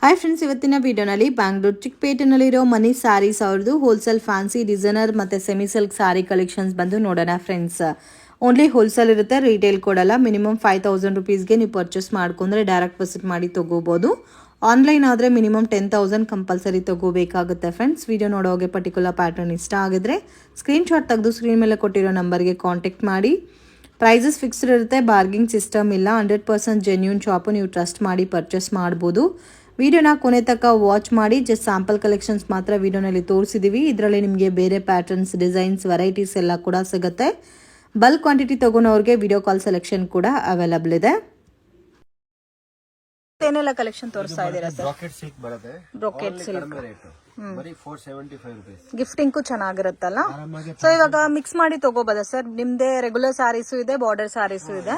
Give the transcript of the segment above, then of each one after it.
Hi friends, ಇವತ್ತಿನ ವಿಡಿಯೋನಲ್ಲಿ ಬ್ಯಾಂಗ್ಳೂರ್ ಚಿಕ್ಕಪೇಟೆನಲ್ಲಿರೋ ಮನಿ ಸ್ಯಾರೀಸ್ ಅವ್ರದ್ದು ಹೋಲ್ಸೇಲ್ ಫ್ಯಾನ್ಸಿ ಡಿಸೈನರ್ ಮತ್ತು ಸೆಮಿ ಸಿಲ್ಕ್ ಸ್ಯಾರಿ ಕಲೆಕ್ಷನ್ಸ್ ಬಂದು ನೋಡೋಣ ಫ್ರೆಂಡ್ಸ್. ಓನ್ಲಿ ಹೋಲ್ಸೇಲ್ ಇರುತ್ತೆ, ರಿಟೇಲ್ ಕೊಡಲ್ಲ. ಮಿನಿಮಮ್ 5000 ರುಪೀಸ್ಗೆ ನೀವು ಪರ್ಚೇಸ್ ಮಾಡ್ಕೊಂಡ್ರೆ ಡೈರೆಕ್ಟ್ ವಿಸಿಟ್ ಮಾಡಿ ತೊಗೋಬೋದು. ಆನ್ಲೈನ್ ಆದರೆ ಮಿನಿಮಮ್ 10,000 ಕಂಪಲ್ಸರಿ ತೊಗೋಬೇಕಾಗುತ್ತೆ ಫ್ರೆಂಡ್ಸ್. ವಿಡಿಯೋ ನೋಡೋಗೆ ಪರ್ಟಿಕ್ಯುಲರ್ ಪ್ಯಾಟರ್ನ್ ಇಷ್ಟ ಆಗಿದ್ರೆ ಸ್ಕ್ರೀನ್ಶಾಟ್ ತೆಗೆದು ಸ್ಕ್ರೀನ್ ಮೇಲೆ ಕೊಟ್ಟಿರೋ ನಂಬರ್ಗೆ ಕಾಂಟ್ಯಾಕ್ಟ್ ಮಾಡಿ. ಪ್ರೈಸಸ್ ಫಿಕ್ಸ್ಡ್ ಇರುತ್ತೆ, ಬಾರ್ಗಿಂಗ್ ಸಿಸ್ಟಮ್ ಇಲ್ಲ. 100% ಜೆನ್ಯೂನ್ ಶಾಪು, ನೀವು ಟ್ರಸ್ಟ್ ಮಾಡಿ ಪರ್ಚೇಸ್ ಮಾಡ್ಬೋದು. ವಿಡಿಯೋನ ಕೊನೆ ತನಕ ವಾಚ್ ಮಾಡಿ. ಜಸ್ಟ್ ಸ್ಯಾಂಪಲ್ ಕಲೆಕ್ಷನ್ಸ್ ಮಾತ್ರ ವಿಡಿಯೋನಲ್ಲಿ ತೋರಿಸಿದ್ದೀವಿ. ಇದರಲ್ಲಿ ನಿಮಗೆ ಬೇರೆ ಪ್ಯಾಟರ್ನ್ಸ್, ಡಿಸೈನ್ಸ್, ವೆರೈಟೀಸ್ ಎಲ್ಲ ಕೂಡ ಸಿಗುತ್ತೆ. ಬಲ್ಕ್ ಕ್ವಾಂಟಿಟಿ ತಗೊಳೋರಿಗೆ ವಿಡಿಯೋ ಕಾಲ್ ಸೆಲೆಕ್ಷನ್ ಕೂಡ ಅವೈಲಬಲ್ ಇದೆ. ಏನೆಲ್ಲ ಕಲೆಕ್ಷನ್ ತೋರಿಸ್ತಾ ಇದ್ದೀರಾ ಸರ್? ಬ್ರೊಕೆಟ್ ಸಿಲ್ಕ್ ಬರುತ್ತೆ, ಬ್ರೊಕೆಟ್ ಸಿಲ್ಕ್ ಬರೀ 475 ರೂಪೀಸ್. ಗಿಫ್ಟಿಂಗು ಚೆನ್ನಾಗಿರುತ್ತಲ್ಲ. ಸೊ ಇವಾಗ ಮಿಕ್ಸ್ ಮಾಡಿ ತಗೋಬೋದಾ ಸರ್? ನಿಮ್ದೇ ರೆಗ್ಯುಲರ್ ಸ್ಯಾರೀಸು ಇದೆ, ಬಾರ್ಡರ್ ಸ್ಯಾರೀಸು ಇದೆ.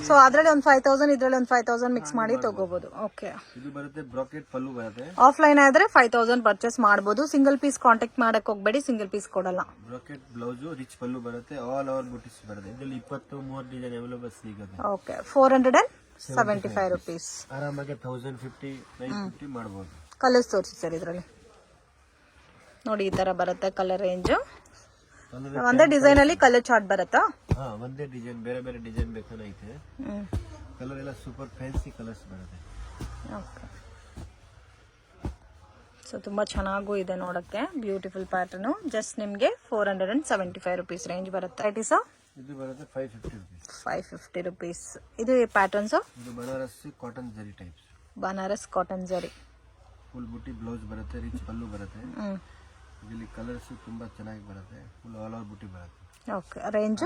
ಸೊ ಅದ್ರಲ್ಲಿ ಒಂದು 5000, ಇದ್ರಲ್ಲಿ ಒಂದು 5000 ಮಿಕ್ಸ್ ಮಾಡಿ ತಗೋಬಹುದು. ಓಕೆ, ಇದು ಬರುತ್ತೆ ಬ್ರೊಕೆಟ್ ಪಲ್ಲು ಬರುತ್ತೆ. ಆಫ್ಲೈನ್ ಆದ್ರೆ 5000 ಪರ್ಚೇಸ್ ಮಾಡಬಹುದು. ಸಿಂಗಲ್ ಪೀಸ್ ಕಾಂಟ್ಯಾಕ್ಟ್ ಮಾಡಕ್ ಹೋಗ್ಬೇಡಿ, ಸಿಂಗಲ್ ಪೀಸ್ ಕೊಡಲ್ಲ. ಬ್ರೊಕೆಟ್ ಬ್ಲೌಸ್ ರಿಚ್ ಪಲ್ಲು ಬರುತ್ತೆ, ಆಲ್ ಓವರ್ ಬುಟೀಸ್ ಬರುತ್ತೆ. ಇದರಲ್ಲಿ 20-30 ಡಿಸೈನ್ ಅವೈಲೇಬಲ್ ಸಿಗುತ್ತೆ. Okay, 475 rupees. ಆರಾಮಾಗಿ 1050, 950 ಮಾಡಬಹುದು. ಕಲರ್ಸ್ ತೋರಿಸಿ ಸರ್. ಇದರಲ್ಲಿ ನೋಡಿ ಈ ತರ ಬರುತ್ತೆ ಕಲರ್ ರೇಂಜ್. ಒಂದೇ ಡಿಸೈನ್ ಅಲ್ಲಿ ಕಲರ್ ಚಾರ್ಟ್ ಬರುತ್ತಾ? ಹಾ, ಒಂದೇ ಡಿಸೈನ್, ಬೇರೆ ಬೇರೆ ಡಿಸೈನ್ ಬೇಕಾದ್ರೆ ಐತೆ. ಕಲರ್ ಎಲ್ಲ ಸೂಪರ್ ಫ್ಯಾನ್ಸಿ ಕಲರ್ಸ್ ಬರುತ್ತೆ. ಓಕೆ, ಸೊ ತುಂಬಾ ಚೆನ್ನಾಗೂ ಇದೆ ನೋಡಕ್ಕೆ, ಬ್ಯೂಟಿಫುಲ್ ಪ್ಯಾಟರ್ನ್. ಜಸ್ಟ್ ನಿಮಗೆ 475 ರುಪೀಸ್ ರೇಂಜ್ ಬರುತ್ತೆ. Right sir? ಇದು ಬರುತ್ತೆ 550 ರೂಪೀಸ್. 550 ರುಪೀಸ್. ಇದು ಪ್ಯಾಟರ್ನ್ಸ್ ಇದು ಬನಾರಸ್ ಕಾಟನ್ ಜರಿ ಟೈಪ್ಸ್. ಬನಾರಸ್ ಕಾಟನ್ ಜರಿ ಫುಲ್ ಬುಟ್ಟಿ ಬ್ಲೌಸ್ ಬರುತ್ತೆ, ರಿಚ್ ಪಲ್ಲು ಬರುತ್ತೆ. ಇಲ್ಲಿ ಕಲರ್ಸ್ ತುಂಬಾ ಚೆನ್ನಾಗಿ ಬರುತ್ತೆ, ಫುಲ್ ಆಲ್ ಓವರ್ ಬುಟ್ಟಿ ಬರುತ್ತೆ. Okay, range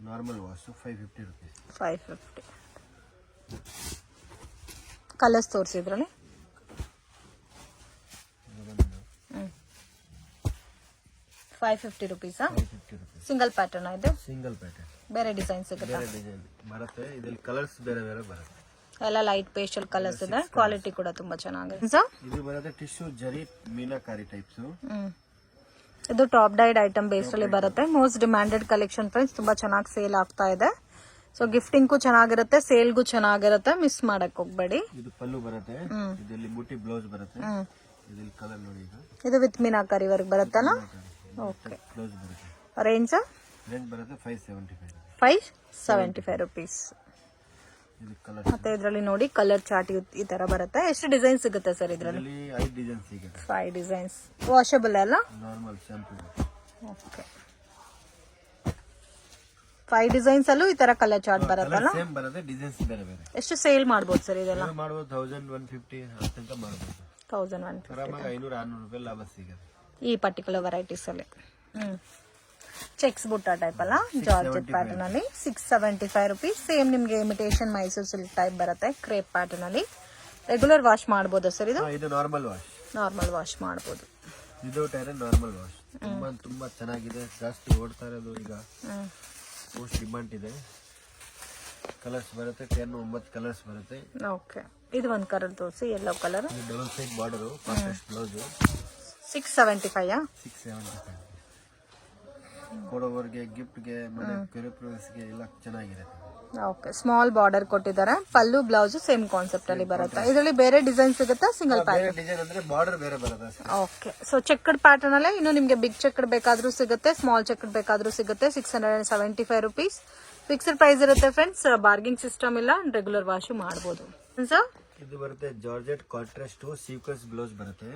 normal wash 550 rupees. 550. Colours ತೋರಿಸಿದ್ರಲ್ಲಿ 550 ರುಪೀಸಾ? ಸಿಂಗಲ್ ಪ್ಯಾಟರ್ನ್ ಇದು? Single pattern. ಬೇರೆ ಡಿಸೈನ್ ಸಿಗುತ್ತೆ? ಬೇರೆ ಡಿಸೈನ್ ಬರುತ್ತೆ. ಇದರಲ್ಲಿ ಕಲರ್ಸ್ ಬೇರೆ ಬೇರೆ ಬರುತ್ತೆ. ಎಲ್ಲ ಲೈಟ್ ಪೇಸ್ಟಲ್ ಕಲರ್ಸ್ ಇದೆ. ಕ್ವಾಲಿಟಿ ಕೂಡ ತುಂಬಾ ಚೆನ್ನಾಗಿದೆ ಸರ್. ಇದು ಬರುತ್ತೆ ಟಿಶ್ಯೂ ಜರಿ ಮೀನಾಕಾರಿ ಟೈಪ್ಸ್. ಇದು ಟಾಪ್ ಡೈಡ್ ಐಟಮ್ ಬೇಸ್ ಅಲ್ಲಿ ಬರುತ್ತೆ. Most demanded collection friends. ತುಂಬಾ ಚೆನ್ನಾಗಿ ಸೇಲ್ ಆಗ್ತಾ ಇದೆ. ಸೊ ಗಿಫ್ಟಿಂಗ್ಗೂ ಚೆನ್ನಾಗಿರುತ್ತೆ, ಸೇಲ್ಗೂ ಚೆನ್ನಾಗಿರುತ್ತೆ. ಮಿಸ್ ಮಾಡಕ್ ಹೋಗ್ಬೇಡಿ. ಇದು ಪಲ್ಲು ಬರುತ್ತೆ, ಇದರಲ್ಲಿ ಬುಟ್ಟಿ ಬ್ಲೌಸ್ ಬರುತ್ತೆ. ಇದರಲ್ಲಿ ಕಲರ್ ನೋಡಿ, ಇದು ವಿತ್ ಮೀನಾಕಾರಿ ವರ್ಕ್ ಬರುತ್ತಲ್ಲ. ಓಕೆ, ಬ್ಲೌಸ್ ಬರುತ್ತೆ. ರೇಂಜ್ ಬರುತ್ತೆ 575. 575 ರುಪೀಸ್. ಮತ್ತೆ ಇದರಲ್ಲಿ ನೋಡಿ ಕಲರ್ ಚಾರ್ಟ್ ಈ ತರ ಬರುತ್ತೆ. ಎಷ್ಟು ಡಿಸೈನ್ ಸಿಗುತ್ತೆ ಸರ್ ಇದರಲ್ಲಿ? 5 ಡಿಸೈನ್ ಸಿಗುತ್ತೆ. 5 ಡಿಸೈನ್ಸ್. ವಾಷಬಲ್ ಅಲ್ಲ? Normal shampoo. ಓಕೆ, 5 ಡಿಸೈನ್ಸ್ ಅಲ್ಲೂ ಈ ತರ ಕಲರ್ ಚಾರ್ಟ್ ಬರುತ್ತಲ್ಲ. ಸೇಮ್ ಬರುತ್ತೆ, ಡಿಸೈನ್ಸ್ ಬೇರೆ ಬೇರೆ. ಎಷ್ಟು ಸೇಲ್ ಮಾಡಬಹುದು ಸರ್ ಇದೆಲ್ಲ? ಮಾಡಬಹುದು 1150 ಅಂತ ಮಾಡಬಹುದು. 1150. ಆರಾಮಾಗಿ 500-600 ರೂಪಾಯಿ ಲಾಭ ಸಿಗುತ್ತೆ ಈ ಪರ್ಟಿಕ್ಯುಲರ್ ವೆರೈಟೀಸ್ ಅಲ್ಲಿ. ಚೆಕ್ಸ್ ಬುಟ್ಟ ಟೈಪ್ ಅಲ್ಲ, ಜಾರ್ಜೆಟ್ ಪ್ಯಾಟರ್ನ್ ಅಲ್ಲಿ 675 ರುಪೀಸ್. ಸೇಮ್ ನಿಮ್ಗೆ ಇಮಿಟೇಷನ್ ಮೈಸೂರು ಸಿಲ್ಕ್ ಟೈಪ್ ಬರುತ್ತೆ, ಕ್ರೇಪ್ ಪ್ಯಾಟರ್ನ್ ಅಲ್ಲಿ. ರೆಗ್ಯುಲರ್ ವಾಶ್ ಮಾಡಬಹುದಾ ಸರ್ ಇದು? ಇದು ನಾರ್ಮಲ್ ವಾಶ್. ನಾರ್ಮಲ್ ವಾಶ್ ಮಾಡಬಹುದು. ಇದು ನಾರ್ಮಲ್ ವಾಶ್. ತುಂಬಾ ಚೆನ್ನಾಗಿದೆ, ಜಾಸ್ತಿ ಓಡ್ತಾ ಇರೋದು ಈಗ. ಮೋಸ್ಟ್ ಡಿಮಾಂಡ್ ಇದೆ. ಕಲರ್ಸ್ ಬರುತ್ತೆ, 9 ಕಲರ್ಸ್ ಬರುತ್ತೆ. ಓಕೆ, ಇದು ಒಂದು ಕಲರ್ ತೋರಿಸಿ, yellow colour. Double side border, contrast blouse. 675. 675 ಕೊಡೋವರ್ಗೆ, ಗಿಫ್ಟ್ಗೆ, ಮತ್ತೆ ಗೆ ಎಲ್ಲ ಚೆನ್ನಾಗಿರುತ್ತೆ. ಓಕೆ, ಸ್ಮಾಲ್ ಬಾರ್ಡರ್ ಕೊಟ್ಟಿದ್ದಾರೆ. ಪಲ್ಲು ಬ್ಲೌಸ್ ಸೇಮ್ ಕಾನ್ಸೆಪ್ಟ್ ಅಲ್ಲಿ ಬರುತ್ತೆ. ಇದರಲ್ಲಿ ಬೇರೆ ಡಿಸೈನ್ ಸಿಗುತ್ತೆ, ಸಿಂಗಲ್ ಪ್ಯಾಟರ್ನ್. ಡಿಸೈನ್ ಅಂದ್ರೆ ಬಾರ್ಡರ್ ಬೇರೆ ಬರುತ್ತೆ. ಓಕೆ, ಸೊ ಚೆಕ್ಡ್ ಪ್ಯಾಟರ್ನ್ ಅಲ್ಲೇ ಇನ್ನು ನಿಮಗೆ ಬಿಗ್ ಚೆಕ್ಡ್ ಬೇಕಾದ್ರೂ ಸಿಗುತ್ತೆ, ಸ್ಮಾಲ್ ಚೆಕ್ಡ್ ಬೇಕಾದ್ರೂ ಸಿಗುತ್ತೆ. 675 ರುಪೀಸ್ ಫಿಕ್ಸ್ಡ್ ಪ್ರೈಸ್ ಇರುತ್ತೆ ಫ್ರೆಂಡ್ಸ್. ಬಾರ್ಗಿಂಗ್ ಸಿಸ್ಟಮ್ ಇಲ್ಲ, ರೆಗ್ಯುಲರ್ ವಾಶ್ ಮಾಡಬಹುದು. ಇದು ಬರುತ್ತೆ ಜಾರ್ಜೆಟ್ ಕಾಂಟ್ರಾಸ್ಟ್ ಸೀಕ್ವೆನ್ಸ್ ಬ್ಲೌಸ್ ಬರುತ್ತೆ.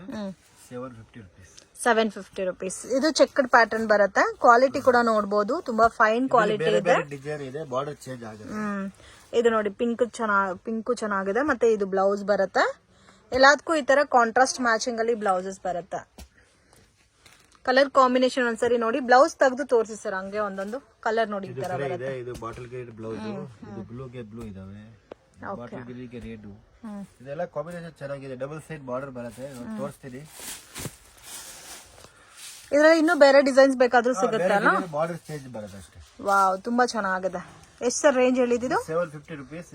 750 ರುಪೀಸ್. 750 ರುಪೀಸ್. ಇದು ಚೆಕ್ಡ್ ಪ್ಯಾಟರ್ನ್ ಬರುತ್ತೆ. ಕ್ವಾಲಿಟಿ ಕೂಡ ನೋಡಬಹುದು, ತುಂಬಾ ಫೈನ್ ಕ್ವಾಲಿಟಿ ಇದೆ. ಡಿಸೈನ್ ಇದೆ, ಬಾರ್ಡರ್ ಚೇಂಜ್ ಆಗುತ್ತೆ. ಇದು ನೋಡಿ ಪಿಂಕ್ ಚೆನ್ನಾಗಿದೆ. ಮತ್ತೆ ಇದು ಬ್ಲೌಸ್ ಬರುತ್ತೆ. ಎಲ್ಲದಕ್ಕೂ ಈ ತರ ಕಾಂಟ್ರಾಸ್ಟ್ ಮ್ಯಾಚಿಂಗ್ ಅಲ್ಲಿ ಬ್ಲೌಸಸ್ ಬರುತ್ತೆ. ಕಲರ್ ಕಾಂಬಿನೇಷನ್ ಒಂದ್ಸರಿ ನೋಡಿ. ಬ್ಲೌಸ್ ತೆಗೆದು ತೋರಿಸಿ ಸರ್, ಹಂಗೆ ಒಂದೊಂದು ಕಲರ್ ನೋಡಿ. ಈ ತರ ಬರುತ್ತೆ. ಇದು ಬಾಟಲ್ ಗ್ರೀನ್ ಬ್ಲೌಸ್, ಇದು ಬ್ಲೂಗೆ ಬ್ಲೂ ಇದಾವೆ, ಬಾಟಲ್ ಗ್ರೀನ್ಗೆ ರೆಡ್. ಇದೆಲ್ಲ ಕಾಂಬಿನೇಷನ್ ಚೆನ್ನಾಗಿದೆ. ಡಬಲ್ ಸೈಡ್ ಬಾರ್ಡರ್ ಬರುತ್ತೆ, ತೋರಿಸ್ತೀನಿ. ಇದ್ರಲ್ಲಿ ಇನ್ನೂ ಬೇರೆ ಡಿಸೈನ್ಸ್ ಬೇಕಾದ್ರೂ ಸಿಗುತ್ತೆ ಅಲ್ಲ? ಬಾರ್ಡರ್ ಚೇಂಜ್ ಬರುತ್ತೆ ಅಷ್ಟೇ. ವಾವ್, ತುಂಬಾ ಚೆನ್ನಾಗಿದೆ. ಎಷ್ಟು ಸರ್ ರೇಂಜ್ ಹೇಳಿದ್ದು? 750 ರೂಪೀಸ್.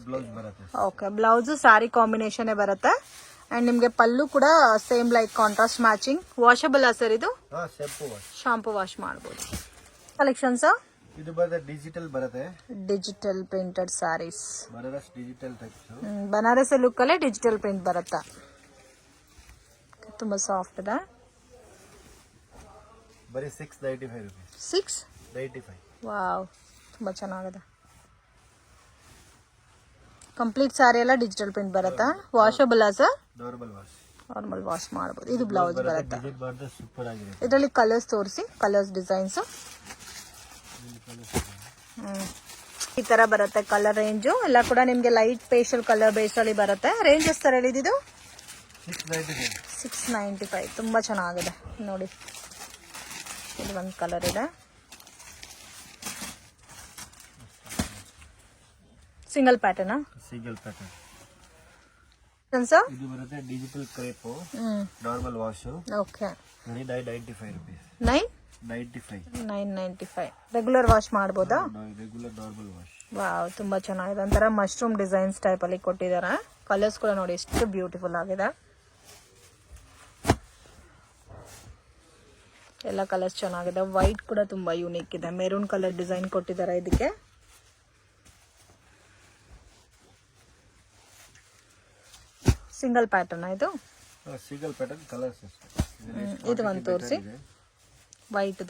ಬ್ಲೌಸ್ ಬರುತ್ತೆ. ಓಕೆ, ಬ್ಲೌಸ್ ಸ್ಯಾರಿ ಕಾಂಬಿನೇಷನ್ ಬರುತ್ತೆ. ಅಂಡ್ ನಿಮ್ಗೆ ಪಲ್ಲು ಕೂಡ same like contrast matching. Washable sir ಇದು? Shampoo wash. ಶಾಂಪೂ ವಾಶ್ ಮಾಡಬಹುದು. ಕಲೆಕ್ಷನ್ಸ್ ಇದು ಬರುತ್ತೆ ಡಿಜಿಟಲ್ ಬರುತ್ತೆ, digital printed sarees. Banaras digital types. Banaras look ಅಲ್ಲೇ ಡಿಜಿಟಲ್ ಪ್ರಿಂಟ್ ಬರುತ್ತಾ, ತುಂಬಾ ಸಾಫ್ಟ್ ಇದೆ. ಬರೀ 695 ರುಪೀಸ್. 695. ವಾವ್, ತುಂಬಾ ಚೆನ್ನಾಗಿದೆ. ಕಂಪ್ಲೀಟ್ ಸ್ಯಾರಿ ಎಲ್ಲ ಡಿಜಿಟಲ್ ಪ್ರಿಂಟ್ ಬರುತ್ತಾ? Washable sir? Normal wash. Normal wash ಮಾಡಬಹುದು. ಇದು ಬ್ಲೌಸ್ ಬರುತ್ತೆ. ಸೂಪರ್ ಆಗಿದೆ. ಇದರಲ್ಲಿ ಕಲರ್ಸ್ ತೋರಿಸಿ, ಕಲರ್ಸ್ ಡಿಸೈನ್ಸ್. ಈ ತರ ಬರುತ್ತೆ ಕಲರ್ ರೇಂಜು ಎಲ್ಲ ಕೂಡ ನಿಮ್ಗೆ ಲೈಟ್ ಪೇಸ್ಟಲ್ ಕಲರ್ ಬೇಸ್ ಅಲ್ಲಿ ಬರುತ್ತೆ. ರೇಂಜ್ ಎಷ್ಟು ತರ ಹೇಳಿದ್ದು? 695. ತುಂಬಾ ಚೆನ್ನಾಗಿದೆ ನೋಡಿ. ಇದು ಒಂದು ಕಲರ್ ಇದೆ, single pattern. Single pattern sir ಇದು ಬರುತ್ತೆ digital crepe, normal wash. Okay. 995 rupees. 995. Regular wash ಮಾಡಬಹುದಾ? Regular normal wash. ವಾವ್, ತುಂಬಾ ಚೆನ್ನಾಗಿದೆ. ಒಂಥರ ಮಶ್ರೂಮ್ ಡಿಸೈನ್ಸ್ ಟೈಪ್ ಅಲ್ಲಿ ಕೊಟ್ಟಿದ್ದಾರೆ. ಕಲರ್ಸ್ ಕೂಡ ನೋಡಿ ಎಷ್ಟು ಬ್ಯೂಟಿಫುಲ್ ಆಗಿದೆ. ಎಲ್ಲ ಕಲರ್ಸ್ ಚೆನ್ನಾಗಿದೆ. ವೈಟ್ ಕೂಡ ತುಂಬಾ ಯೂನಿಕ್ ಇದೆ. ಮೆರೂನ್ ಕಲರ್ ಡಿಸೈನ್ ಕೊಟ್ಟಿದ್ದಾರೆ ಇದಕ್ಕೆ. ಸಿಂಗಲ್ ಪ್ಯಾಟರ್ನ್ ಇದು. ಸಿಂಗಲ್ ಪ್ಯಾಟರ್ನ್ ಕಲರ್ಸ್ ಅಷ್ಟೇ. ಇದು ಒಂದು ತೋರಿಸಿ, ವೈಟ್.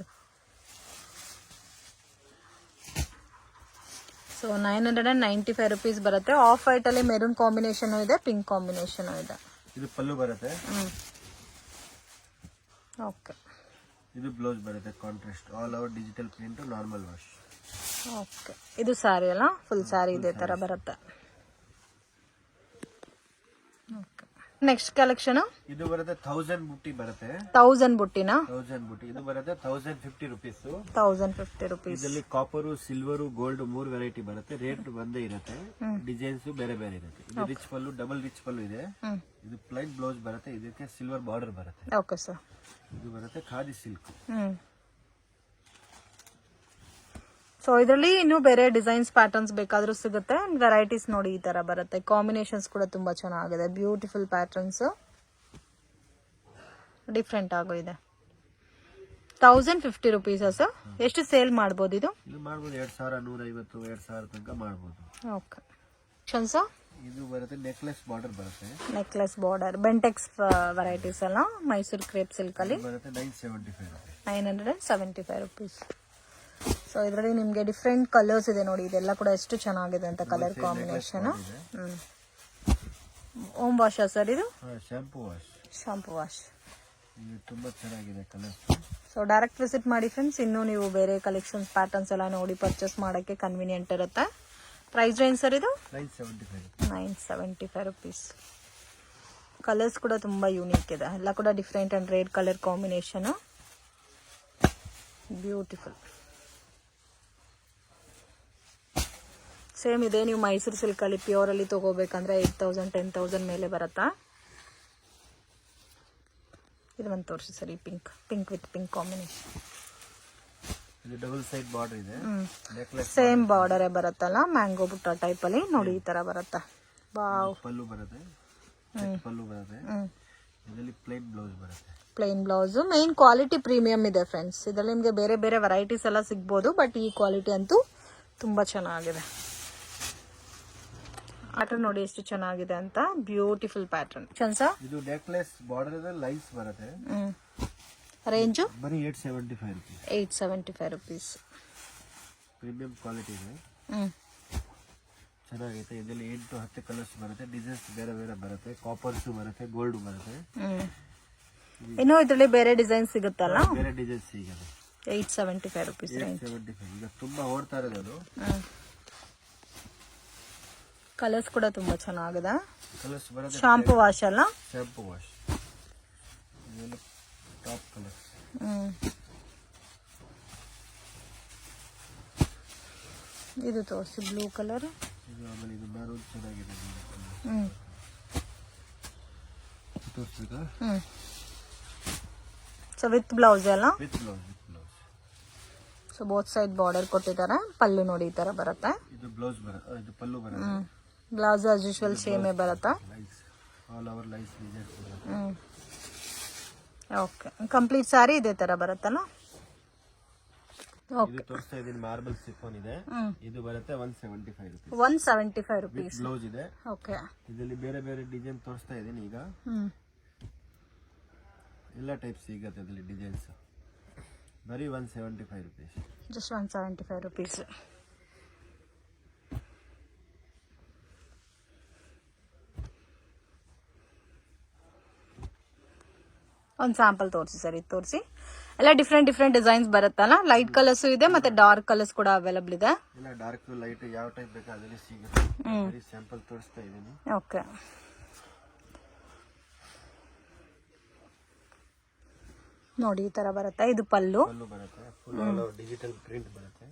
ಸೊ 995 ರುಪೀಸ್ ಬರುತ್ತೆ. ಆಫ್ ವೈಟ್ ಅಲ್ಲಿ ಮೆರೂನ್ ಕಾಂಬಿನೇಷನ್ ಇದೆ, ಪಿಂಕ್ ಕಾಂಬಿನೇಷನ್ ಇದೆ. ಇದು ಪಲ್ಲು ಬರುತ್ತೆ. ಓಕೆ. ಇದು ಬ್ಲೌಸ್ ಬರುತ್ತೆ contrast, all over digital print, normal wash. Okay. ಇದು ಸ್ಯಾರಿ ಅಲ್ಲ, ಫುಲ್ ಸ್ಯಾರಿ ಇದೇ ತರ ಬರುತ್ತೆ. ಓಕೆ. ನೆಕ್ಸ್ಟ್ ಕಲೆಕ್ಷನ್ ಇದು ಬರುತ್ತೆ 1000 ಬುಟ್ಟಿ ಬರುತ್ತೆ. 1000 ಬುಟ್ಟಿನಾ? 1000 ಬುಟ್ಟಿ. ಇದು ಬರುತ್ತೆ 1050 ರುಪೀಸ್. 1050 ರುಪೀಸ್. ಇದರಲ್ಲಿ ಕಾಪರು, ಸಿಲ್ವರು, ಗೋಲ್ಡ್ 3 ವೆರೈಟಿ ಬರುತ್ತೆ. ರೇಟ್ ಒಂದೇ ಇರುತ್ತೆ, ಡಿಸೈನ್ಸ್ ಬೇರೆ ಬೇರೆ ಇರುತ್ತೆ. ಇದು ರಿಚ್ ಪಲ್ಲು, ಡಬಲ್ ರಿಚ್ ಪಲ್ಲು ಇದೆ. ಇದು ಪ್ಲೈನ್ ಬ್ಲೌಸ್ ಬರುತ್ತೆ. ಇದಕ್ಕೆ ಸಿಲ್ವರ್ ಬಾರ್ಡರ್ ಬರುತ್ತೆ. Okay sir. ಇದು ಬರುತ್ತೆ ಖಾದಿ ಸಿಲ್ಕ್. ಸೊ ಇದರಲ್ಲಿ ಇನ್ನೂ ಬೇರೆ ಡಿಸೈನ್ಸ್ ಪ್ಯಾಟರ್ನ್ಸ್ ಬೇಕಾದ್ರೂ ಸಿಗುತ್ತೆ. ವೆರೈಟೀಸ್ ನೋಡಿ ಈ ತರ ಬರುತ್ತೆ. ಕಾಂಬಿನೇಷನ್ಸ್ ಕೂಡ ತುಂಬಾ ಚೆನ್ನಾಗಿದೆ. ಬ್ಯೂಟಿಫುಲ್ ಪ್ಯಾಟರ್ನ್ಸ್, ಡಿಫ್ರೆಂಟ್ ಆಗೋ ಇದೆ. 1050 ರುಪೀಸ್ ಸರ್. ಎಷ್ಟು ಸೇಲ್ ಮಾಡ್ಬೋದು ಇದು? ಮಾಡ್ಬೋದು 2150, 2000 ತನಕ ಮಾಡ್ಬೋದು. ಓಕೆ. ಇದು ಬರುತ್ತೆ ನೆಕ್ಲೆಸ್ ಬಾರ್ಡರ್ ಬರುತ್ತೆ. ನೆಕ್ಲೆಸ್ ಬಾರ್ಡರ್ ಬೆಂಟೆಕ್ಸ್ ವೆರೈಟೀಸ್ ಅಲ್ಲ, ಮೈಸೂರು ಕ್ರೇಪ್ ಸಿಲ್ಕ್ ಅಲ್ಲಿ. ಬರುತ್ತೆ 975 ರುಪೀಸ್. 975 ರುಪೀಸ್. ಸೊ ಇದರಲ್ಲಿ ನಿಮಗೆ ಡಿಫ್ರೆಂಟ್ ಕಲರ್ಸ್ ಇದೆ ನೋಡಿ. ಇದೆಲ್ಲ ಕೂಡ ಎಷ್ಟು ಚೆನ್ನಾಗಿದೆ ಅಂತ colour combination. Home wash sir ಇದು? Shampoo wash. Shampoo wash. ಇದು ತುಂಬಾ ಚೆನ್ನಾಗಿದೆ ಕಲರ್. ಸೊ ಡೈರೆಕ್ಟ್ ವಿಸಿಟ್ ಮಾಡಿ ಫ್ರೆಂಡ್ಸ್. ಇನ್ನೂ ನೀವು ಬೇರೆ ಕಲೆಕ್ಷನ್ಸ್ ಪ್ಯಾಟರ್ನ್ಸ್ ಎಲ್ಲ ನೋಡಿ ಪರ್ಚೇಸ್ ಮಾಡೋಕ್ಕೆ ಕನ್ವೀನಿಯಂಟ್ ಇರುತ್ತೆ. ಪ್ರೈಸ್ ರೇಂಜ್ ಸರ್ ಇದು? 975 ರುಪೀಸ್. ಕಲರ್ಸ್ ಕೂಡ ತುಂಬಾ ಯೂನಿಕ್ ಇದೆ. ಎಲ್ಲ ಕೂಡ different and rare colour combination. Beautiful. Same ಇದೆ. ನೀವು ಮೈಸೂರು ಸಿಲ್ಕ್ ಅಲ್ಲಿ ಪ್ಯೂರ್ ಅಲ್ಲಿ ತಗೋಬೇಕಂದ್ರೆ 8000, 10,000 ಮೇಲೆ ಬರುತ್ತಾ? ಇದು ಒಂದು ತೋರಿಸಿ ಸರಿ. Pink with pink combination. ಇದು ಡಬಲ್ ಸೈಡ್ ಬಾರ್ಡರ್ ಇದೆ. ಸೇಮ್ ಬಾರ್ಡರ್ ಬರುತ್ತಲ್ಲ, ಮ್ಯಾಂಗೋ ಬುಟ್ಟ ಟೈಪ್ ಅಲ್ಲಿ ನೋಡಿ ಈ ತರ ಬರುತ್ತೆ. ವಾವ್. ಪಲ್ಲು ಬರುತ್ತೆ. ಪಲ್ಲು ಬರುತ್ತೆ. ಇದರಲ್ಲಿ ಪ್ಲೇನ್ ಬ್ಲೌಸ್ ಬರುತ್ತೆ. Plain blouse. Main quality premium ಇದೆ ಫ್ರೆಂಡ್ಸ್. ಇದರಲ್ಲಿ ನಿಮಗೆ ಬೇರೆ ಬೇರೆ ವೆರೈಟೀಸ್ ಎಲ್ಲ ಸಿಗ್ಬೋದು, ಬಟ್ ಈ ಕ್ವಾಲಿಟಿ ಅಂತೂ ತುಂಬಾ ಚೆನ್ನಾಗಿದೆ. ಪ್ಯಾಟರ್ನ್ ನೋಡಿ ಎಷ್ಟು ಚೆನ್ನಾಗಿದೆ ಅಂತ. Beautiful pattern. ಚನ್ಸಾ ಇದು ನೆಕ್ಲೆಸ್ ಬಾರ್ಡರ್ ಲೈನ್ಸ್ ಬರುತ್ತೆ. ರೇಂಜು ಬರೀ 875 ರುಪೀಸ್. 875 ರುಪೀಸ್. ಪ್ರೀಮಿಯಂ ಕ್ವಾಲಿಟಿ ಇದೆ. ಚೆನ್ನಾಗೈತೆ. ಇದರಲ್ಲಿ 8-10 ಕಲರ್ಸ್ ಬರುತ್ತೆ. ಡಿಸೈನ್ಸ್ ಬೇರೆ ಬೇರೆ ಬರುತ್ತೆ. ಕಾಪರ್ಸ್ ಬರುತ್ತೆ, ಗೋಲ್ಡ್ ಬರುತ್ತೆ. ಇನ್ನು ಇದರಲ್ಲಿ ಬೇರೆ ಡಿಸೈನ್ ಸಿಗುತ್ತಲ್ಲ? ಬೇರೆ ಡಿಸೈನ್ಸ್ ಸಿಗುತ್ತೆ. 875 ರುಪೀಸ್ ರೇಂಜ್. 875. ಈಗ ತುಂಬಾ ಓಡ್ತಾ ಇರೋದು ಅದು. ಕಲರ್ಸ್ ಕೂಡ ತುಂಬಾ ಚೆನ್ನಾಗಿದೆ. ಕಲರ್ಸ್ ಬರುತ್ತೆ. ಶಾಂಪೂ ವಾಶ್ ಅಲ್ಲ? Shampoo wash. ಇದೆಲ್ಲ ಟಾಪ್ ಕಲರ್. ಇದು ತೋರಿಸಿ ಬ್ಲೂ ಕಲರ್. ಇದು ಆಮೇಲೆ ಇದು ಮೆರೂನ್ ಚೆನ್ನಾಗಿದೆ. ತೋರಿಸಿದ. ಸೊ ವಿತ್ ಬ್ಲೌಸ್ ಅಲ್ಲ? With blouse. So both side border ಕೊಟ್ಟಿದ್ದಾರೆ. ಪಲ್ಲು ನೋಡಿ ಈ ತರ ಬರುತ್ತೆ. ಇದು ಬ್ಲೌಸ್ ಬರುತ್ತೆ. ಇದು ಪಲ್ಲು ಬರುತ್ತೆ. ಬ್ಲೌಸ್ ಆಸ್ ಯೂಶುವಲ್ ಸೇಮೇ ಬರುತ್ತಾ? ಆಲ್ ಓವರ್ ಲೈನ್ಸ್ ಡಿಸೈನ್ಸ್ ಬರುತ್ತೆ. ಓಕೆ. ಕಂಪ್ಲೀಟ್ ಸಾರಿ ಇದೇ ತರ ಬರುತ್ತಲ್ಲ? ಇದು ತೋರಿಸ್ತಾ ಇದೀನಿ ಮಾರ್ಬಲ್ ಸಿಫಾನ್ ಇದೆ. ಇದು ಬರುತ್ತೆ 175 ರುಪೀಸ್. 175 ರುಪೀಸ್ ಬ್ಲೌಸ್ ಇದೆ. ಓಕೆ. ಇದರಲ್ಲಿ ಬೇರೆ ಬೇರೆ ಡಿಸೈನ್ ತೋರಿಸ್ತಾ ಇದೀನಿ ಈಗ. ಎಲ್ಲ ಟೈಪ್ ಸಿಗುತ್ತೆ ಇದರಲ್ಲಿ ಡಿಸೈನ್ಸ್. ಬರೀ 175 ರುಪೀಸ್. Just 175 rupees. ಒಂದು ಸ್ಯಾಂಪಲ್ ತೋರಿಸಿ ಸರ್, ಇದು ತೋರಿಸಿ. ಎಲ್ಲ ಡಿಫ್ರೆಂಟ್ ಡಿಫ್ರೆಂಟ್ ಡಿಸೈನ್ಸ್ ಬರುತ್ತಲ್ಲ, ಲೈಟ್ ಕಲರ್ಸ್ ಇದೆ ಮತ್ತೆ ಡಾರ್ಕ್ ಕಲರ್ಸ್ ಕೂಡ ಅವೈಲಬಲ್ ಇದೆ. ಎಲ್ಲ ಡಾರ್ಕ್ ಲೈಟ್ ಯಾವ ಟೈಪ್ ಬೇಕು ಅದರಲ್ಲಿ ಸಿಗುತ್ತೆ. ಬರೀ ಸ್ಯಾಂಪಲ್ ತೋರಿಸ್ತಾ ಇದೀನಿ. ಓಕೆ. ನೋಡಿ ಈ ತರ ಬರುತ್ತೆ. ಇದು ಪಲ್ಲು ಬರುತ್ತೆ. Full all over digital print ಬರುತ್ತೆ.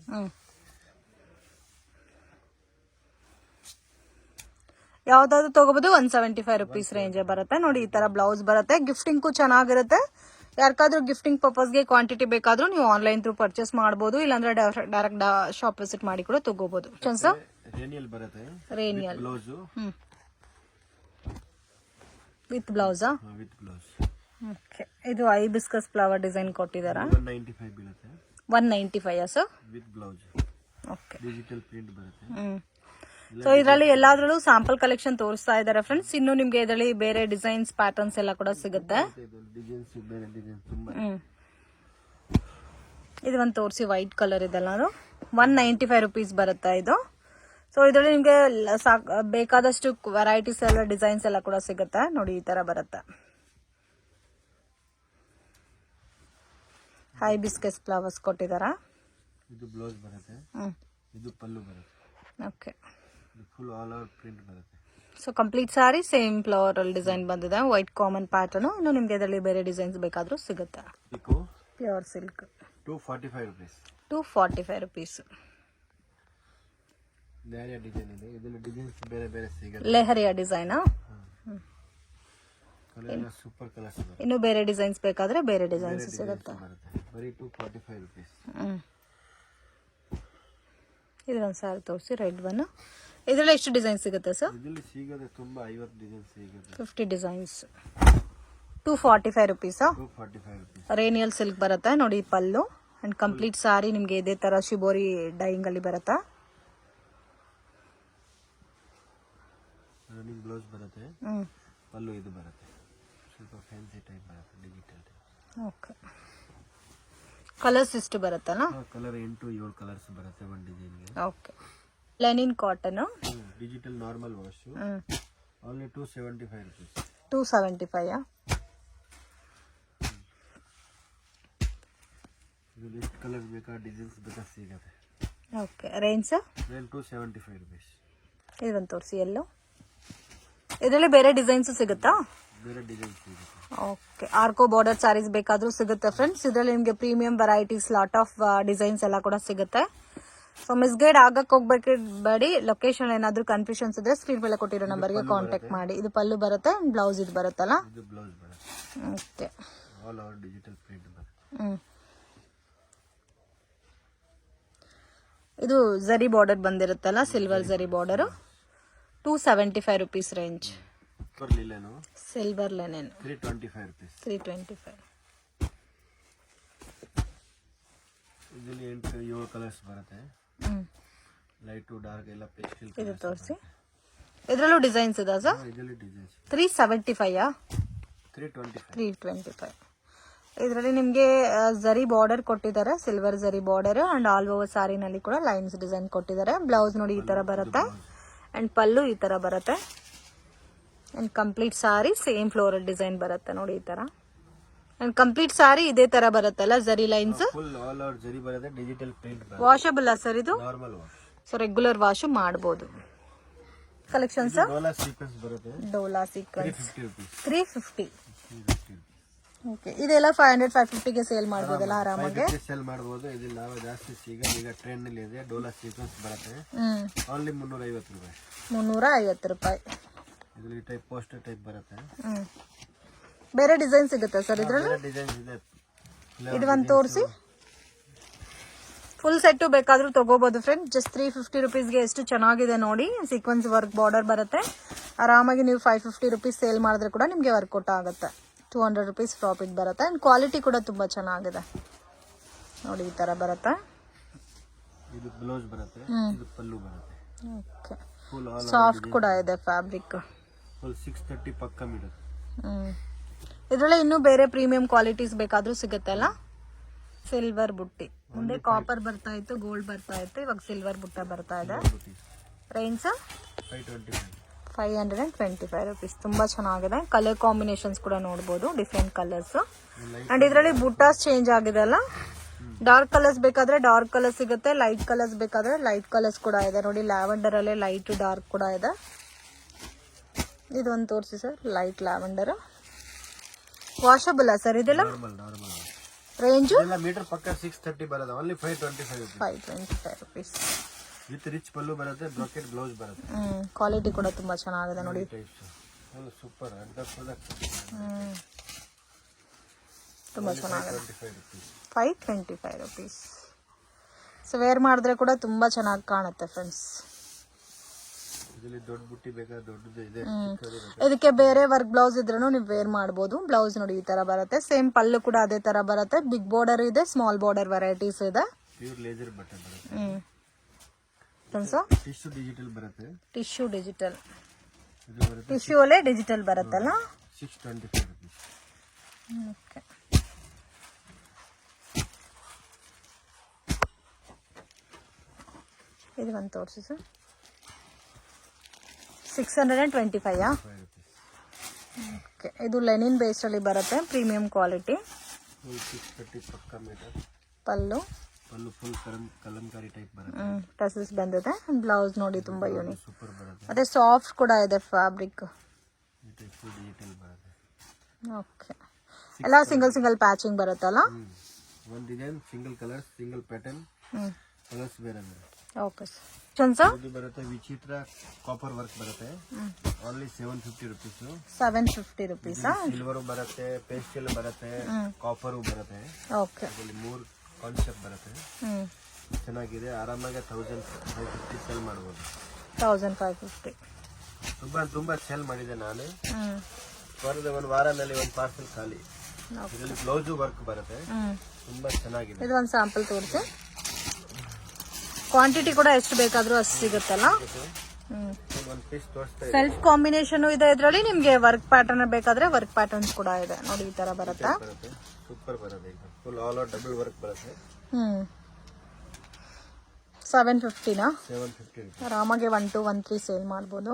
ಯಾವ್ದಾದ್ರು ತಗೋಬಹುದು. 175 ರುಪೀಸ್ ರೇಂಜ್ ಬರುತ್ತೆ. ನೋಡಿ ಈ ತರ ಬ್ಲೌಸ್ ಬರುತ್ತೆ. ಗಿಫ್ಟಿಂಗ್ ಚೆನ್ನಾಗಿರುತ್ತೆ. ಯಾರಿಗಾದ್ರೂ ಗಿಫ್ಟಿಂಗ್ ಪರ್ಪಸ್ಗೆ ಕ್ವಾಂಟಿಟಿ ಬೇಕಾದ್ರೂ ನೀವು ಆನ್ಲೈನ್ ಥ್ರೂ ಪರ್ಚೇಸ್ ಮಾಡಬಹುದು, ಇಲ್ಲಾಂದ್ರೆ ಡೈರೆಕ್ಟ್ ಶಾಪ್ ವಿಸಿಟ್ ಮಾಡಿ ಕೂಡ ತಗೋಬಹುದು. ರೇನಿಯಲ್ ಬರುತ್ತೆ. ರೇನಿಯಲ್ ಬ್ಲೌಸ್ ವಿತ್ ಬ್ಲೌಸಾ? With blouse. ಓಕೆ. ಇದು ಐಬಿಸ್ಕಸ್ ಫ್ಲವರ್ ಡಿಸೈನ್ ಕೊಟ್ಟಿದಾರಾ? 195 ಬೀಳುತ್ತೆ. 195 sir with blouse. Okay. Digital print ಬರುತ್ತೆ. ಸೊ ಇದರಲ್ಲಿ ಎಲ್ಲಾದ್ರಲ್ಲೂ ಸ್ಯಾಂಪಲ್ ಕಲೆಕ್ಷನ್ ತೋರಿಸ್ತಾ ಇದ್ದಾರೆ ಫ್ರೆಂಡ್ಸ್. ಇನ್ನು ನಿಮ್ಗೆ ಇದರಲ್ಲಿ ಬೇರೆ ಡಿಸೈನ್ಸ್ ಪ್ಯಾಟರ್ನ್ಸ್ ಎಲ್ಲ ಕೂಡ ಸಿಗುತ್ತೆ. ಇದು ಒಂದು ತೋರಿಸಿ, ವೈಟ್ ಕಲರ್ ಇದೆಲ್ಲ 195 ರುಪೀಸ್ ಬರುತ್ತೆ ಇದು. ಸೊ ಇದರಲ್ಲಿ ನಿಮ್ಗೆ ಬೇಕಾದಷ್ಟು ವೆರೈಟೀಸ್ ಎಲ್ಲ ಡಿಸೈನ್ಸ್ ಎಲ್ಲ ಕೂಡ ಸಿಗುತ್ತೆ. ನೋಡಿ ಈ ತರ ಬರುತ್ತೆ. ಹೈಬಿಸ್ಕಸ್ ಫ್ಲವರ್ಸ್ ಕೊಟ್ಟಿದಾರಾ? ಇದು ಬ್ಲೌಸ್ ಬರುತ್ತೆ. ಇದು ಪಲ್ಲು ಬರುತ್ತೆ. Okay. Full all over print ಬರುತ್ತೆ. So complete saree same floral design ಬಂದಿದೆ. White common pattern. ಇನ್ನು ನಿಮ್ಗೆ ಇದರಲ್ಲಿ ಬೇರೆ ಡಿಸೈನ್ಸ್ ಬೇಕಾದ್ರೂ ಸಿಗುತ್ತೆ. Pure silk 245 rupees. 245 rupees. Leheriya design ಇದೆ. ಇದರಲ್ಲಿ ಡಿಸೈನ್ಸ್ ಬೇರೆ ಬೇರೆ ಸಿಗುತ್ತೆ. ಲೆಹರಿಯಾ ಡಿಸೈನ್. Super colours. ಇನ್ನು ಬೇರೆ ಡಿಸೈನ್ಸ್ ಬೇಕಾದ್ರೆ ಬೇರೆ ಡಿಸೈನ್ಸ್ ಸಿಗುತ್ತೆ. ಬರೀ 245 ರುಪೀಸ್. ಇದೊಂದು ಸಾರಿ ತೋರಿಸಿ, ರೆಡ್ ಒನ್. ಇದರಲ್ಲಿ ಎಷ್ಟು ಡಿಸೈನ್ ಸಿಗುತ್ತೆ ಸರ್? ಇದರಲ್ಲಿ ಸಿಗೋದು ತುಂಬಾ 50 ಡಿಸೈನ್ಸ್ ಸಿಗುತ್ತೆ. 50 ಡಿಸೈನ್ಸ್. 245 ರುಪೀಸ್. 245 ರುಪೀಸ್. ರೇನಿಯಲ್ ಸಿಲ್ಕ್ ಬರುತ್ತೆ. ನೋಡಿ ಪಲ್ಲು ಅಂಡ್ ಕಂಪ್ಲೀಟ್ ಸಾರಿ ನಿಮ್ಗೆ ಇದೇ ತರ ಶಿಬೋರಿ ಡೈಯಿಂಗ್ ಅಲ್ಲಿ ಬರುತ್ತೆ. ರನ್ನಿಂಗ್ ಬ್ಲೌಸ್ ಬರುತ್ತೆ. ಪಲ್ಲು ಇದು ಬರುತ್ತೆ. ಸ್ವಲ್ಪ ಫ್ಯಾನ್ಸಿ ಟೈಪ್ ಬರುತ್ತೆ, ಡಿಜಿಟಲ್ ಟೈಪ್. ಓಕೆ. ಕಲರ್ಸ್ ಎಷ್ಟು ಬರುತ್ತಲ್ಲ? ಕಲರ್ 8-7 ಕಲರ್ಸ್ ಬರುತ್ತೆ ಒಂದು ಡಿಸೈನ್ ಗೆ. Okay. Lenin cotton. Digital normal wash. Only 275 rupees. 275. ಇದು ಎಷ್ಟು ಕಲರ್ ಬೇಕಾ ಡಿಸೈನ್ಸ್ ಬೇಕಾ ಸಿಗುತ್ತೆ. ಓಕೆ. Range 275 rupees. ಇದೊಂದು ತೋರಿಸಿ. ಎಲ್ಲೋ ಇದರಲ್ಲಿ ಬೇರೆ ಡಿಸೈನ್ಸ್ ಸಿಗುತ್ತಾ? ಬೇರೆ ಡಿಸೈನ್ಸ್ ಸಿಗುತ್ತೆ. ಓಕೆ. ಆರ್ಕೋ ಬಾರ್ಡರ್ ಸ್ಯಾರೀಸ್ ಬೇಕಾದ್ರೂ ಸಿಗುತ್ತೆ ಫ್ರೆಂಡ್ಸ್. ಇದರಲ್ಲಿ ನಿಮಗೆ premium varieties, lot of designs ಎಲ್ಲ ಕೂಡ ಸಿಗುತ್ತೆ. ಸೊ ಮಿಸ್ಗೈಡ್ ಆಗಕ್ಕೆ ಹೋಗ್ಬೇಡಿ. ಲೊಕೇಶನ್ ಏನಾದ್ರೂ ಕನ್ಫ್ಯೂಷನ್ಸ್ ಇದ್ರೆ ಸ್ಕ್ರೀನ್ ಮೇಲೆ ಕೊಟ್ಟಿರೋ ನಂಬರ್ಗೆ ಕಾಂಟ್ಯಾಕ್ಟ್ ಮಾಡಿ. ಇದು ಪಲ್ಲು ಬರುತ್ತೆ, ಬ್ಲೌಸ್ ಇದು ಬರುತ್ತಲ್ಲ? ಇದು ಬ್ಲೌಸ್ ಬರುತ್ತೆ. Okay. All over digital print ಬರುತ್ತೆ. ಇದು ಜರಿ ಬಾರ್ಡರ್ ಬಂದಿರುತ್ತಲ್ಲ, silver zari border. 275 rupees range. Silver linen 325 rupees. 325. ಇದರಲ್ಲಿ 8-7 ಕಲರ್ಸ್ ಬರುತ್ತೆ. ಲೈಟ್ ಟು ಡಾರ್ಕ್ ಎಲ್ಲ ಪೇಸ್ಟಲ್. ಇದು ತೋರಿಸಿ. ಇದರಲ್ಲೂ ಡಿಸೈನ್ಸ್ ಇದೆ ಸರ್? ಇದರಲ್ಲಿ ಡಿಸೈನ್ಸ್. 375. 325. ಇದರಲ್ಲಿ ನಿಮಗೆ ಜರಿ ಬಾರ್ಡರ್ ಕೊಟ್ಟಿದ್ದಾರೆ, silver zari border and all over ಸಾರಿನಲ್ಲಿ ಕೂಡ ಲೈನ್ಸ್ ಡಿಸೈನ್ ಕೊಟ್ಟಿದ್ದಾರೆ. ಬ್ಲೌಸ್ ನೋಡಿ ಈ ತರ ಬರುತ್ತೆ ಅಂಡ್ ಪಲ್ಲು ಈ ತರ ಬರುತ್ತೆ and complete saree same floral design ಬರುತ್ತೆ. ನೋಡಿ ಈ ತರ ಅಂಡ್ ಕಂಪ್ಲೀಟ್ ಸಾರಿ ಇದೇ ತರ ಬರುತ್ತಲ್ಲ, ಜರಿ ಲೈನ್ಸ್. ಫುಲ್ ಆಲ್ ಓವರ್ ಜರಿ ಬರುತ್ತೆ, ಡಿಜಿಟಲ್ ಪ್ರಿಂಟ್ ಬರುತ್ತೆ. ವಾಷಬಲ್ ಸರ್ ಇದು? Normal wash. So regular wash ಮಾಡಬಹುದು. ಕಲೆಕ್ಷನ್ಸ್ ಡೋಲಾ ಸೀಕ್ವೆನ್ಸ್ ಬರುತ್ತೆ. ಡೋಲಾ ಸೀಕ್ವೆನ್ಸ್ 350. ಓಕೆ. ಇದೆಲ್ಲ 500-550 ಗೆ ಸೇಲ್ ಮಾಡಬಹುದಲ್ಲ ಆರಾಮಾಗಿ? ಸೇಲ್ ಮಾಡಬಹುದು. ಇದು ನಾವು ಜಾಸ್ತಿ ಈಗ ಟ್ರೆಂಡ್ ಅಲ್ಲಿ ಇದೆ. ಡೋಲಾ ಸೀಕ್ವೆನ್ಸ್ ಬರುತ್ತೆ. ಓನ್ಲಿ 350 ರೂಪಾಯಿ. 350 ರೂಪಾಯಿ. ಇದರಲ್ಲಿ ಟೈಪ್ ಪೋಸ್ಟರ್ ಟೈಪ್ ಬರುತ್ತೆ. ಬೇರೆ ಡಿಸೈನ್ ಸಿಗುತ್ತೆ ಸರ್ ಇದರಲ್ಲಿ? ಡಿಸೈನ್ ಇದೆ. ಇದು ಒಂದು ತೋರಿಸಿ. ಫುಲ್ ಸೆಟ್ ಬೇಕಾದ್ರೂ ತಗೋಬಹುದು ಫ್ರೆಂಡ್. ಜಸ್ಟ್ 350 ರುಪೀಸ್ಗೆ ಎಷ್ಟು ಚೆನ್ನಾಗಿದೆ ನೋಡಿ. ಸೀಕ್ವೆನ್ಸ್ ವರ್ಕ್ ಬಾರ್ಡರ್ ಬರುತ್ತೆ. ಆರಾಮಾಗಿ ನೀವು 550 ರುಪೀಸ್ ಸೇಲ್ ಮಾಡಿದ್ರೆ ಕೂಡ ನಿಮಗೆ ವರ್ಕೌಟ್ ಆಗುತ್ತೆ. 200 ರುಪೀಸ್ ಪ್ರಾಫಿಟ್ ಬರುತ್ತೆ ಅಂಡ್ ಕ್ವಾಲಿಟಿ ಕೂಡ ತುಂಬಾ ಚೆನ್ನಾಗಿದೆ. ನೋಡಿ ಈ ತರ ಬರುತ್ತೆ. ಇದು ಬ್ಲೌಸ್ ಬರುತ್ತೆ, ಇದು ಪಲ್ಲು ಬರುತ್ತೆ. ಓಕೆ, ಫುಲ್ ಆಲ್ ಸಾಫ್ಟ್ ಕೂಡ ಇದೆ ಫ್ಯಾಬ್ರಿಕ್. ಫುಲ್ 630 ಪಕ್ಕ ಮೀಟರ್. ಇದರಲ್ಲೇ ಇನ್ನೂ ಬೇರೆ ಪ್ರೀಮಿಯಂ ಕ್ವಾಲಿಟೀಸ್ ಬೇಕಾದ್ರೂ ಸಿಗುತ್ತಲ್ಲ. ಸಿಲ್ವರ್ ಬುಟ್ಟಿ, ಮುಂದೆ ಕಾಪರ್ ಬರ್ತಾ ಇತ್ತು, ಗೋಲ್ಡ್ ಬರ್ತಾ ಇತ್ತು, ಇವಾಗ ಸಿಲ್ವರ್ ಬುಟ್ಟ ಬರ್ತಾ ಇದೆ. Range 525 rupees. ತುಂಬಾ ಚೆನ್ನಾಗಿದೆ. ಕಲರ್ ಕಾಂಬಿನೇಷನ್ಸ್ ಕೂಡ ನೋಡಬಹುದು, ಡಿಫ್ರೆಂಟ್ ಕಲರ್ಸ್. ಅಂಡ್ ಇದರಲ್ಲಿ ಬುಟ್ಟಾಸ್ ಚೇಂಜ್ ಆಗಿದೆ ಅಲ್ಲ. ಡಾರ್ಕ್ ಕಲರ್ಸ್ ಬೇಕಾದ್ರೆ ಡಾರ್ಕ್ ಕಲರ್ ಸಿಗುತ್ತೆ, ಲೈಟ್ ಕಲರ್ಸ್ ಬೇಕಾದ್ರೆ ಲೈಟ್ ಕಲರ್ಸ್ ಕೂಡ ಇದೆ ನೋಡಿ. ಲ್ಯಾವೆಂಡರ್ ಅಲ್ಲೇ ಲೈಟ್ ಡಾರ್ಕ್ ಕೂಡ ಇದೆ. ಇದೊಂದು ತೋರಿಸಿ sir, light lavender. Washable sir ಇದೆಲ್ಲ? ರೇಂಜ್ ಮೀಟರ್ ಪಕ್ಕ 630 ಬರುತ್ತೆ, ಓನ್ಲಿ 525 ರುಪೀಸ್. ವಿತ್ ರಿಚ್ ಪಲ್ಲು ಬರುತ್ತೆ, ಬ್ರೊಕೆಟ್ ಬ್ಲೌಸ್ ಬರುತ್ತೆ. ಕ್ವಾಲಿಟಿ ಕೂಡ ತುಂಬಾ ಚೆನ್ನಾಗಿದೆ ನೋಡಿ. ಸೂಪರ್ ತುಂಬಾ ಚೆನ್ನಾಗಿದೆ. 525 ರುಪೀಸ್. ಸೊ ವೇರ್ ಮಾಡಿದ್ರೆ ಕೂಡ ತುಂಬಾ ಚೆನ್ನಾಗಿ ಕಾಣುತ್ತೆ ಫ್ರೆಂಡ್ಸ್. ದೊಡ್ಡ ಬುಟ್ಟಿ ಬೇಕಾದ್ರೆ ದೊಡ್ಡದು ಇದೆ. ಇದಕ್ಕೆ ಬೇರೆ ವರ್ಕ್ ಬ್ಲೌಸ್ ಇದ್ರೂ ನೀವು ವೇರ್ ಮಾಡಬಹುದು. ಬ್ಲೌಸ್ ನೋಡಿ ಈ ತರ ಬರುತ್ತೆ. ಸೇಮ್ ಪಲ್ಲು ಕೂಡ ಅದೇ ತರ ಬರುತ್ತೆ. ಬಿಗ್ ಬಾರ್ಡರ್ ಇದೆ, ಸ್ಮಾಲ್ ಬಾರ್ಡರ್ ವೆರೈಟೀಸ್ ಇದೆ. ಪ್ಯೂರ್ ಲೇಸರ್ ಬಟ್ಟೆ ಬರುತ್ತೆ. ಟಿಶ್ಯೂ ಡಿಜಿಟಲ್ ಬರುತ್ತೆ. ಟಿಶ್ಯೂ ಡಿಜಿಟಲ್, ಇದು ಬರುತ್ತೆ ಟಿಶ್ಯೂ ಅಲ್ಲೇ ಡಿಜಿಟಲ್ ಬರುತ್ತಲ್ಲ. 625 ರುಪೀಸ್. ಓಕೆ, ಇದು ಒಂದು ತೋರಿಸಿ ಸರ್. 625. ಓಕೆ, ಇದು ಲೆನಿನ್ ಬೇಸ್ ಅಲ್ಲಿ ಬರುತ್ತೆ, ಪ್ರೀಮಿಯಂ ಕ್ವಾಲಿಟಿ. 630 ಪಕ್ಕ ಮೀಟರ್. ಪಲ್ಲು ಫುಲ್ ಕಲಂಕಾರಿ ಟೈಪ್ ಬರುತ್ತೆ. ಟಸಲ್ಸ್ ಬಂದಿದೆ. ಬ್ಲೌಸ್ ನೋಡಿ ತುಂಬಾ ಯೂನಿಕ್, ಸೂಪರ್ ಬರುತ್ತೆ. ಮತ್ತೆ ಸಾಫ್ಟ್ ಕೂಡ ಇದೆ ಫ್ಯಾಬ್ರಿಕ್. ಡಿಜಿಟಲ್ ಬರುತ್ತೆ. ಓಕೆ, ಎಲ್ಲ ಸಿಂಗಲ್ ಪ್ಯಾಚಿಂಗ್ ಬರುತ್ತಲ್ಲ. ಒಂದು design single colour, single pattern, colours ಬೇರೆ ಬೇರೆ. ಓಕೆ ಸರ್, ಇದು ಬರುತ್ತೆ ವಿಚಿತ್ರ ಕಾಪರ್ ವರ್ಕ್ ಬರುತ್ತೆ, ಓನ್ಲಿ 750 ರುಪೀಸ್. 750 ರುಪೀಸ್. ಸಿಲ್ವರ್ ಬರುತ್ತೆ, ಪೇಸ್ಟಲ್ ಬರುತ್ತೆ, ಕಾಪರ್ ಬರುತ್ತೆ. ಓಕೆ, ಇದರಲ್ಲಿ 3 ಕಾನ್ಸೆಪ್ಟ್ ಬರುತ್ತೆ. ಚೆನ್ನಾಗಿದೆ. ಆರಾಮಾಗಿ 1550 ಸೆಲ್ ಮಾಡಬಹುದು. 1550 ತುಂಬಾ ಸೆಲ್ ಮಾಡಿದೆ ನಾನು. ಬರೋದ ಒಂದು ವಾರದಲ್ಲಿ ಒಂದು ಪಾರ್ಸೆಲ್ ಖಾಲಿ. ಇದರಲ್ಲಿ ಬ್ಲೌಸ್ ವರ್ಕ್ ಬರುತ್ತೆ, ತುಂಬಾ ಚೆನ್ನಾಗಿದೆ. ಇದು ಒಂದು ಸ್ಯಾಂಪಲ್ ತೋರಿಸಿ. ಕ್ವಾಂಟಿಟಿ ಕೂಡ ಎಷ್ಟು ಬೇಕಾದ್ರೂ ಅಷ್ಟು ಸಿಗುತ್ತಲ್ಲ. ಒಂದು ಪೀಸ್ ತೋರಿಸ್ತಾ ಸೆಲ್ಫ್ ಕಾಂಬಿನೇಷನ್ ಇದೆ ಇದರಲ್ಲಿ. ನಿಮ್ಗೆ ವರ್ಕ್ ಪ್ಯಾಟರ್ನ್ ಬೇಕಾದ್ರೆ ವರ್ಕ್ ಪ್ಯಾಟರ್ನ್ಸ್ ಕೂಡ ಇದೆ ನೋಡಿ, ಈ ತರ ಬರುತ್ತೆ. ಸೂಪರ್ ಬರುತ್ತೆ. Full all over double work ಬರುತ್ತೆ. 750 750 ಆರಾಮಾಗಿ 1213 ಸೇಲ್ ಮಾಡ್ಬೋದು.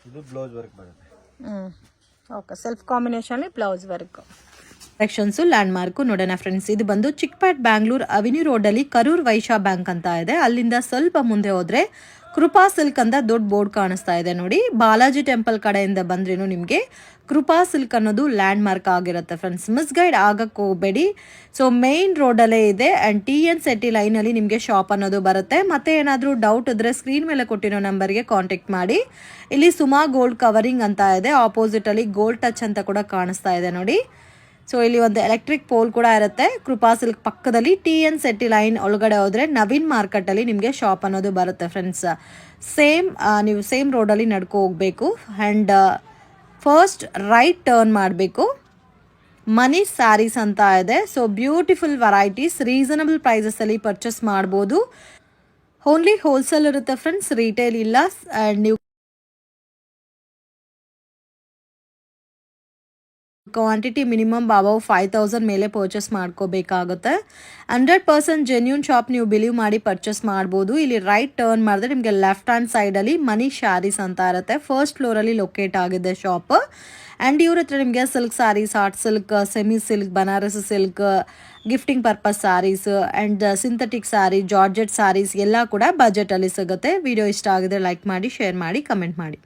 ಇದು ಬ್ಲೌಸ್ ವರ್ಕ್ ಬರುತ್ತೆ. Okay, self combination blouse work. Collections land mark ನೋಡೋಣ ಫ್ರೆಂಡ್ಸ್. ಇದು ಬಂದು ಚಿಕ್ಪೇಟ್ ಬ್ಯಾಂಗ್ಳೂರ್ ಅವೆನ್ಯೂ ರೋಡ್ ಅಲ್ಲಿ ಕರೂರ್ ವೈಶ್ಯ ಬ್ಯಾಂಕ್ ಅಂತ ಇದೆ. ಅಲ್ಲಿಂದ ಸ್ವಲ್ಪ ಮುಂದೆ ಹೋದ್ರೆ ಕೃಪಾ ಸಿಲ್ಕ್ ಅಂತ ದೊಡ್ಡ ಬೋರ್ಡ್ ಕಾಣಿಸ್ತಾ ಇದೆ ನೋಡಿ. ಬಾಲಾಜಿ ಟೆಂಪಲ್ ಕಡೆಯಿಂದ ಬಂದ್ರೇನು ನಿಮಗೆ ಕೃಪಾ ಸಿಲ್ಕ್ ಅನ್ನೋದು ಲ್ಯಾಂಡ್ ಮಾರ್ಕ್ ಆಗಿರುತ್ತೆ ಫ್ರೆಂಡ್ಸ್. ಮಿಸ್ಗೈಡ್ ಆಗಕ್ಕೆ ಹೋಗಬೇಡಿ. ಸೊ ಮೇನ್ ರೋಡಲ್ಲೇ ಇದೆ. ಅಂಡ್ TN City ಲೈನಲ್ಲಿ ನಿಮಗೆ ಶಾಪ್ ಅನ್ನೋದು ಬರುತ್ತೆ. ಮತ್ತೆ ಏನಾದರೂ ಡೌಟ್ ಇದ್ರೆ ಸ್ಕ್ರೀನ್ ಮೇಲೆ ಕೊಟ್ಟಿರೋ ನಂಬರ್ಗೆ ಕಾಂಟ್ಯಾಕ್ಟ್ ಮಾಡಿ. ಇಲ್ಲಿ ಸುಮಾ ಗೋಲ್ಡ್ ಕವರಿಂಗ್ ಅಂತ ಇದೆ. ಆಪೋಸಿಟ್ ಅಲ್ಲಿ ಗೋಲ್ಡ್ ಟಚ್ ಅಂತ ಕೂಡ ಕಾಣಿಸ್ತಾ ಇದೆ ನೋಡಿ. ಸೊ ಇಲ್ಲಿ ಒಂದು ಎಲೆಕ್ಟ್ರಿಕ್ ಪೋಲ್ ಕೂಡ ಇರುತ್ತೆ. ಕೃಪಾ ಸಿಲ್ಕ್ ಪಕ್ಕದಲ್ಲಿ TN City ಲೈನ್ ಒಳಗಡೆ ಹೋದ್ರೆ ನವೀನ್ ಮಾರ್ಕೆಟ್ ಅಲ್ಲಿ ನಿಮಗೆ ಶಾಪ್ ಅನ್ನೋದು ಬರುತ್ತೆ ಫ್ರೆಂಡ್ಸ್. ನೀವು ಸೇಮ್ ರೋಡಲ್ಲಿ ನಡ್ಕೊ ಹೋಗ್ಬೇಕು. ಆ್ಯಂಡ್ ಫಸ್ಟ್ ರೈಟ್ ಟರ್ನ್ ಮಾಡಬೇಕು. ಮನಿ ಸ್ಯಾರೀಸ್ ಅಂತ ಇದೆ. So beautiful varieties, reasonable prices ಅಲ್ಲಿ ಪರ್ಚೇಸ್ ಮಾಡ್ಬೋದು. ಓನ್ಲಿ ಹೋಲ್ಸೇಲ್ ಇರುತ್ತೆ ಫ್ರೆಂಡ್ಸ್, ರಿಟೇಲ್ ಇಲ್ಲ. ಆ್ಯಂಡ್ ನೀವು ಕ್ವಾಂಟಿಟಿ ಮಿನಿಮಮ್ ಅಬೌವ್ 5000 ಮೇಲೆ ಪರ್ಚೇಸ್ ಮಾಡ್ಕೋಬೇಕಾಗುತ್ತೆ. 100% ಜೆನ್ಯೂನ್ ಶಾಪ್ ನೀವು ಬಿಲೀವ್ ಮಾಡಿ ಪರ್ಚೇಸ್ ಮಾಡ್ಬೋದು. ಇಲ್ಲಿ ರೈಟ್ ಟರ್ನ್ ಮಾಡಿದ್ರೆ ನಿಮಗೆ ಲೆಫ್ಟ್ ಹ್ಯಾಂಡ್ ಸೈಡಲ್ಲಿ ಮನಿ ಶಾರೀಸ್ ಅಂತ ಇರುತ್ತೆ. ಫಸ್ಟ್ ಫ್ಲೋರಲ್ಲಿ ಲೊಕೇಟ್ ಆಗಿದೆ ಶಾಪ್. ಆ್ಯಂಡ್ ಇವ್ರ ಹತ್ರ ನಿಮಗೆ silk saris, art silk, semi silk, Banaras silk, gifting purpose saris and synthetic sari, georgette saris ಎಲ್ಲ ಕೂಡ ಬಜೆಟಲ್ಲಿ ಸಿಗುತ್ತೆ. ವಿಡಿಯೋ ಇಷ್ಟ ಆಗಿದ್ರೆ ಲೈಕ್ ಮಾಡಿ, ಶೇರ್ ಮಾಡಿ, ಕಮೆಂಟ್ ಮಾಡಿ.